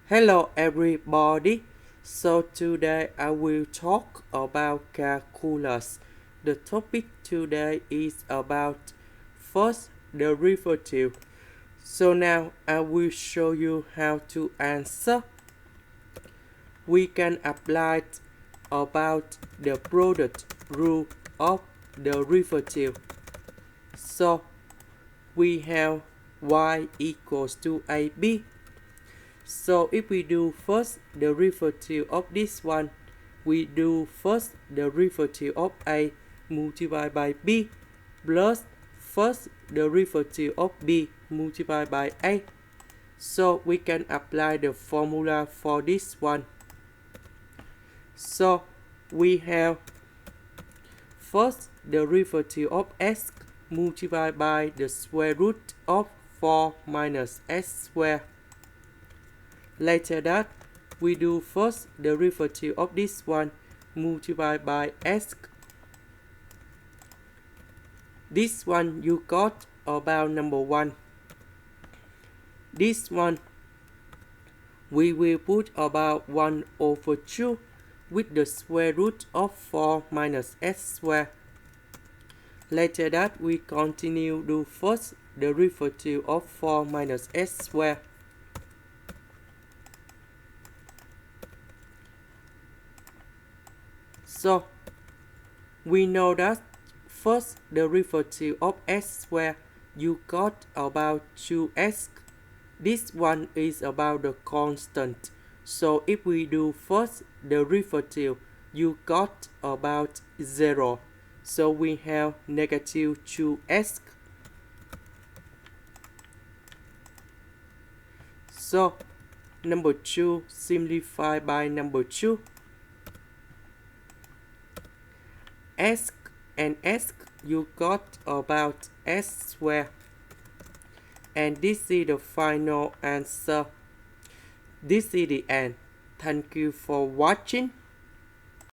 Hello everybody. So today I will talk about calculus. The topic today is about first derivative. So now I will show you how to answer. We can apply about the product rule of derivative. So we have y equals to ab. So if we do first derivative of this one, we do first derivative of a multiplied by b plus first derivative of b multiplied by a. So we can apply the formula for this one. So we have first derivative of s multiplied by the square root of 4 minus s squared. Later that, we do first derivative of this one multiplied by s. This one you got about number 1. This one we will put about 1 over 2 with the square root of 4 minus s squared. Later that, we continue do first derivative of 4 minus s squared. So we know that first derivative of s squared you got about 2s. This one is about the constant. So if we do first derivative, you got about 0. So we have negative 2s. So number 2 simplified by number 2. S and S you got about s squared. And this is the final answer. This is the end. Thank you for watching.